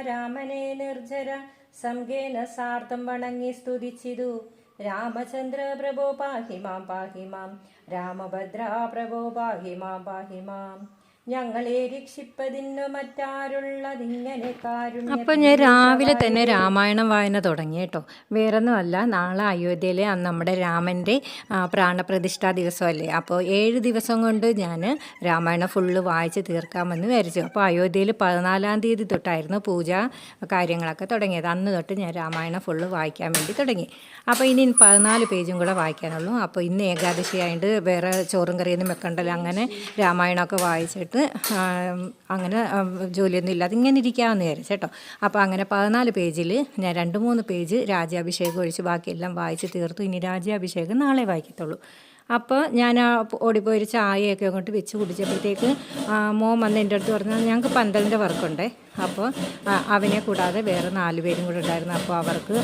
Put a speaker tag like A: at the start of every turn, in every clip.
A: രാമനെ നിർജ്ജര സംഗേന സാർദ്ധം വണങ്ങി സ്തുതിച്ചിതു. രാമചന്ദ്ര പ്രഭോ പാഹി മാം പാഹി മാം, രാമഭദ്ര പ്രഭോ പാഹി മാം പാഹി മാം. ഞങ്ങളെ രക്ഷിപ്പതിന്നു മറ്റാരുള്ളതിങ്ങനെ കാരുണ്യം.
B: അപ്പം ഞാൻ രാവിലെ തന്നെ രാമായണം വായന തുടങ്ങി കേട്ടോ. വേറൊന്നുമല്ല, നാളെ അയോധ്യയിലെ നമ്മുടെ രാമൻ്റെ പ്രാണപ്രതിഷ്ഠാ ദിവസമല്ലേ. അപ്പോൾ 7 ദിവസം കൊണ്ട് ഞാൻ രാമായണം ഫുള്ള് വായിച്ച് തീർക്കാമെന്ന് വിചാരിച്ചു. അപ്പോൾ അയോധ്യയിൽ 14-ാം തീയതി തൊട്ടായിരുന്നു പൂജ കാര്യങ്ങളൊക്കെ തുടങ്ങിയത്. അന്ന് തൊട്ട് ഞാൻ രാമായണം ഫുള്ള് വായിക്കാൻ വേണ്ടി തുടങ്ങി. അപ്പോൾ ഇനി 14 പേജും കൂടെ വായിക്കാനുള്ളൂ. അപ്പോൾ ഇന്ന് ഏകാദശി ആയതുകൊണ്ട് വേറെ ചോറും കറിയൊന്നും വെക്കണ്ടല്ലോ. അങ്ങനെ രാമായണമൊക്കെ വായിച്ചിട്ട് അങ്ങനെ ജോലിയൊന്നും ഇല്ലാതെ ഇങ്ങനെ ഇരിക്കാമെന്ന് വിചാരിച്ചു കേട്ടോ. അപ്പോൾ അങ്ങനെ 14 പേജിൽ ഞാൻ 2-3 പേജ് രാജ്യാഭിഷേകം ഒഴിച്ച് ബാക്കിയെല്ലാം വായിച്ച് തീർത്തു. ഇനി രാജ്യാഭിഷേകം നാളെ വായിക്കത്തുള്ളൂ. അപ്പോൾ ഞാൻ ഓടിപ്പോയൊരു ചായയൊക്കെ അങ്ങോട്ട് വെച്ച് കുടിച്ചപ്പോഴത്തേക്ക് മോൻ വന്ന് എൻ്റെ അടുത്ത് പറഞ്ഞാൽ ഞങ്ങൾക്ക് പന്തലിൻ്റെ വർക്കുണ്ടേ. അപ്പോൾ അവനെ കൂടാതെ വേറെ 4 പേരും കൂടെ ഉണ്ടായിരുന്നു. അപ്പോൾ അവർക്ക്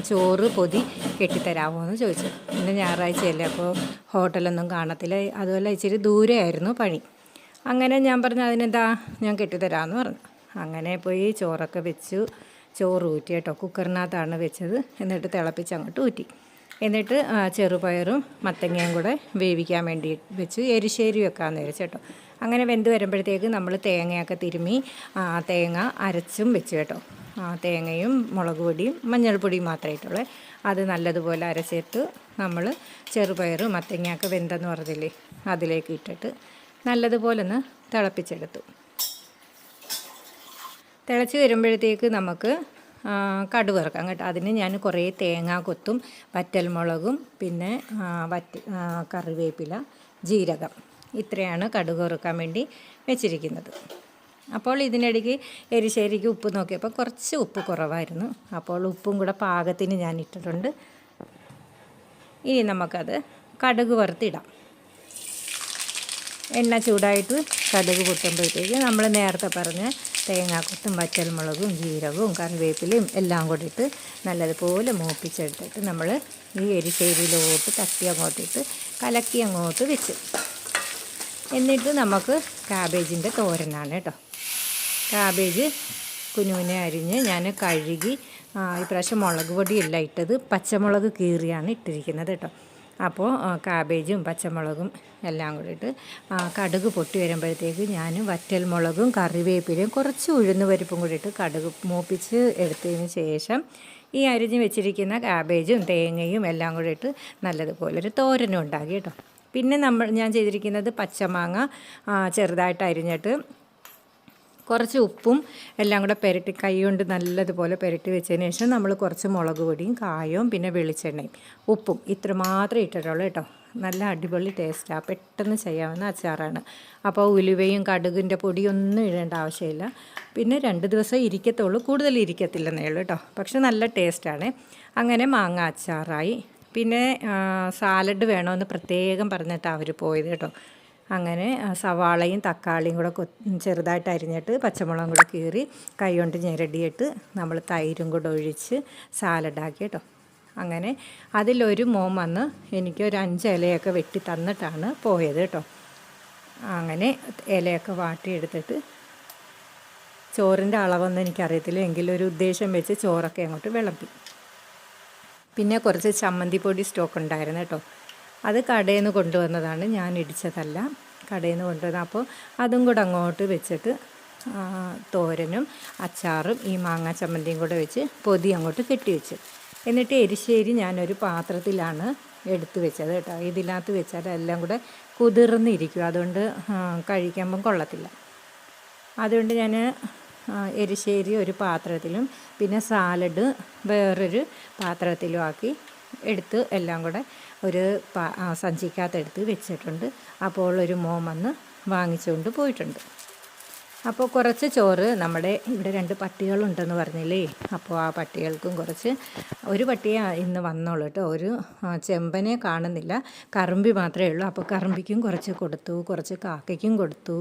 B: ചോറ് പൊതി കെട്ടിത്തരാമോ എന്ന് ചോദിച്ചു. ഇന്ന് ഞായറാഴ്ചയല്ലേ, അപ്പോൾ ഹോട്ടലൊന്നും കാണത്തില്ല. അതുപോലെ ഇച്ചിരി ദൂരെയായിരുന്നു പണി. അങ്ങനെ ഞാൻ പറഞ്ഞു അതിനെന്താ ഞാൻ കെട്ടിത്തരാമെന്ന് പറഞ്ഞു. അങ്ങനെ പോയി ചോറൊക്കെ വെച്ചു. ചോറ് ഊറ്റി കേട്ടോ. കുക്കറിനകത്താണ് വെച്ചത്. എന്നിട്ട് തിളപ്പിച്ച് അങ്ങോട്ട് ഊറ്റി. എന്നിട്ട് ചെറുപയറും മത്തങ്ങയും കൂടെ വേവിക്കാൻ വേണ്ടി വെച്ചു. എരിശ്ശേരി വെക്കാമെന്ന് വിചാരിച്ചു കേട്ടോ. അങ്ങനെ വെന്ത് വരുമ്പോഴത്തേക്ക് നമ്മൾ തേങ്ങയൊക്കെ തിരുമ്മി തേങ്ങ അരച്ചും വെച്ചു കേട്ടോ. തേങ്ങയും മുളക് പൊടിയും മഞ്ഞൾപ്പൊടിയും മാത്രമായിട്ടുള്ളത് അത് നല്ലതുപോലെ അരച്ചിട്ട് നമ്മൾ ചെറുപയറും മത്തങ്ങയൊക്കെ വെന്തെന്ന് പറഞ്ഞില്ലേ അതിലേക്ക് ഇട്ടിട്ട് നല്ലതുപോലെ ഒന്ന് തിളപ്പിച്ചെടുത്തു. തിളച്ച് വരുമ്പോഴത്തേക്ക് നമുക്ക് കടുക് വറുക്കാം കേട്ടോ. അതിന് ഞാൻ കുറേ തേങ്ങ കൊത്തും വറ്റൽമുളകും പിന്നെ കറിവേപ്പില ജീരകം ഇത്രയാണ് കടുക് വറുക്കാൻ വേണ്ടി വെച്ചിരിക്കുന്നത്. അപ്പോൾ ഇതിനിടയ്ക്ക് എരിശ്ശേരിക്ക് ഉപ്പ് നോക്കിയപ്പോൾ കുറച്ച് ഉപ്പ് കുറവായിരുന്നു. അപ്പോൾ ഉപ്പും കൂടെ പാകത്തിന് ഞാൻ ഇട്ടിട്ടുണ്ട്. ഇനി നമുക്കത് കടുക് വറുത്തിടാം. എണ്ണ ചൂടായിട്ട് കടുക് പൊട്ടുമ്പോഴത്തേക്ക് നമ്മൾ നേരത്തെ പറഞ്ഞ തേങ്ങാക്കൊത്തും വറ്റൽമുളകും ജീരകവും കറിവേപ്പിലയും എല്ലാം കൂടി ഇട്ട് നല്ലതുപോലെ മൂപ്പിച്ചെടുത്തിട്ട് നമ്മൾ ഈ എരിശ്ശേരിയിലോട്ട് തട്ടി അങ്ങോട്ടിട്ട് കലക്കി അങ്ങോട്ട് വെച്ച്. എന്നിട്ട് നമുക്ക് കാബേജിൻ്റെ തോരനാണ് കേട്ടോ. കാബേജ് കുനുകുനെ അരിഞ്ഞ് ഞാൻ കഴുകി ഇപ്രാവശ്യം മുളക് പൊടിയല്ല ഇട്ടത്, പച്ചമുളക് കീറിയാണ് ഇട്ടിരിക്കുന്നത് കേട്ടോ. അപ്പോൾ കാബേജും പച്ചമുളകും എല്ലാം കൂടി ഇട്ട് കടുക് പൊട്ടി വരുമ്പോഴത്തേക്ക് ഞാൻ വറ്റൽമുളകും കറിവേപ്പിലയും കുറച്ച് ഉഴുന്ന് പരിപ്പും കൂടി ഇട്ട് കടുക് മൂപ്പിച്ച് എടുത്തതിന് ശേഷം ഈ അരിഞ്ഞ് വെച്ചിരിക്കുന്ന കാബേജും തേങ്ങയും എല്ലാം കൂടി ഇട്ട് നല്ലതുപോലൊരു തോരനും ഉണ്ടാക്കി കേട്ടോ. പിന്നെ ഞാൻ ചെയ്തിരിക്കുന്നത് പച്ചമാങ്ങ ചെറുതായിട്ട് അരിഞ്ഞിട്ട് കുറച്ച് ഉപ്പും എല്ലാം കൂടെ പുരട്ടി കൈ കൊണ്ട് നല്ലതുപോലെ പുരട്ടി വെച്ചതിന് ശേഷം നമ്മൾ കുറച്ച് മുളക് പൊടിയും കായവും പിന്നെ വെളിച്ചെണ്ണയും ഉപ്പും ഇത്ര മാത്രമേ ഇട്ടിട്ടുള്ളൂ കേട്ടോ. നല്ല അടിപൊളി ടേസ്റ്റാണ്, പെട്ടെന്ന് ചെയ്യാവുന്ന അച്ചാറാണ്. അപ്പോൾ ഉലുവയും കടുകിൻ്റെ പൊടിയൊന്നും ഇടേണ്ട ആവശ്യമില്ല. പിന്നെ 2 ദിവസം ഇരിക്കത്തുള്ളൂ, കൂടുതൽ ഇരിക്കത്തില്ലെന്നേ ഉള്ളൂ കേട്ടോ. പക്ഷെ നല്ല ടേസ്റ്റാണ്. അങ്ങനെ മാങ്ങ അച്ചാറായി. പിന്നെ സാലഡ് വേണമെന്ന് പ്രത്യേകം പറഞ്ഞിട്ടാണ് അവർ പോയത് കേട്ടോ. അങ്ങനെ സവാളയും തക്കാളിയും കൂടെ ചെറുതായിട്ട് അരിഞ്ഞിട്ട് പച്ചമുളകും കൂടെ കീറി കൈ കൊണ്ട് ഞെരടിയിട്ട് നമ്മൾ തൈരും കൂടെ ഒഴിച്ച് സാലഡാക്കി കേട്ടോ. അങ്ങനെ അതിലൊരു മോൻ വന്ന് എനിക്ക് ഒരു 5 ഇലയൊക്കെ വെട്ടി തന്നിട്ടാണ് പോയത് കേട്ടോ. അങ്ങനെ ഇലയൊക്കെ വാട്ടിയെടുത്തിട്ട് ചോറിൻ്റെ അളവൊന്നും എനിക്കറിയത്തില്ല, എങ്കിലും ഒരു ഉദ്ദേശം വെച്ച് ചോറൊക്കെ അങ്ങോട്ട് വിളമ്പി. പിന്നെ കുറച്ച് ചമ്മന്തിപ്പൊടി സ്റ്റോക്ക് ഉണ്ടായിരുന്നു കേട്ടോ. അത് കടയിൽ നിന്ന് കൊണ്ടുവന്നതാണ്, ഞാൻ ഇടിച്ചതല്ല, കടയിൽ നിന്ന് കൊണ്ടുവന്നത്. അപ്പോൾ അതും കൂടെ അങ്ങോട്ട് വെച്ചിട്ട് തോരനും അച്ചാറും ഈ മാങ്ങ ചമ്മന്തിയും കൂടെ വെച്ച് പൊതി അങ്ങോട്ട് കെട്ടി വെച്ചു. എന്നിട്ട് എരിശ്ശേരി ഞാനൊരു പാത്രത്തിലാണ് എടുത്ത് വെച്ചത് കേട്ടോ. ഇതിനകത്ത് വെച്ചാൽ എല്ലാം കൂടെ കുതിർന്നിരിക്കും, അതുകൊണ്ട് കഴിക്കുമ്പം കൊള്ളത്തില്ല. അതുകൊണ്ട് ഞാൻ എരിശ്ശേരി ഒരു പാത്രത്തിലും പിന്നെ സാലഡ് വേറൊരു പാത്രത്തിലും ആക്കി എടുത്ത് എല്ലാം കൂടെ ഒരു സഞ്ചിക്കകത്തെടുത്ത് വെച്ചിട്ടുണ്ട്. അപ്പോൾ ഒരു മോൻ വന്ന് വാങ്ങിച്ചുകൊണ്ട് പോയിട്ടുണ്ട്. അപ്പോൾ കുറച്ച് ചോറ് നമ്മുടെ ഇവിടെ 2 പട്ടികളുണ്ടെന്ന് പറഞ്ഞില്ലേ, അപ്പോൾ ആ പട്ടികൾക്കും കുറച്ച്, ഒരു പട്ടിയെ ഇന്ന് വന്നോളൂ കേട്ടോ. ഒരു ചെമ്പനെ കാണുന്നില്ല, കറുമ്പി മാത്രമേ ഉള്ളൂ. അപ്പോൾ കറുമ്പിക്കും കുറച്ച് കൊടുത്തു, കുറച്ച് കാക്കയ്ക്കും കൊടുത്തു.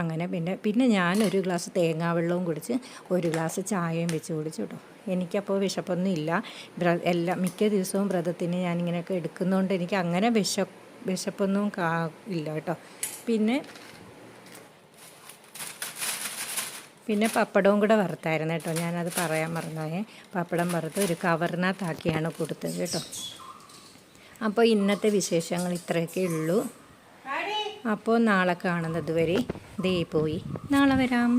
B: അങ്ങനെ പിന്നെ ഞാനൊരു ഗ്ലാസ് തേങ്ങാവെള്ളവും കുടിച്ച് 1 ഗ്ലാസ് ചായയും വെച്ച് കുടിച്ചു കേട്ടോ. എനിക്കപ്പോൾ വിശപ്പൊന്നും ഇല്ല. മിക്ക ദിവസവും വ്രതത്തിന് ഞാനിങ്ങനെയൊക്കെ എടുക്കുന്നതുകൊണ്ട് എനിക്ക് അങ്ങനെ വിശപ്പൊന്നും ഇല്ല കേട്ടോ. പിന്നെ പിന്നെ പപ്പടവും കൂടെ വറുത്തായിരുന്നു കേട്ടോ, ഞാനത് പറയാൻ മറന്നുപോയേ. പപ്പടം വറുത്ത് ഒരു കവറിനകത്താക്കിയാണ് കൊടുത്തത് കേട്ടോ. അപ്പോൾ ഇന്നത്തെ വിശേഷങ്ങൾ ഇത്രയൊക്കെ ഉള്ളൂ. അപ്പോൾ നാളെ കാണുന്നത് വരെ ദേ പോയി, നാളെ വരാം.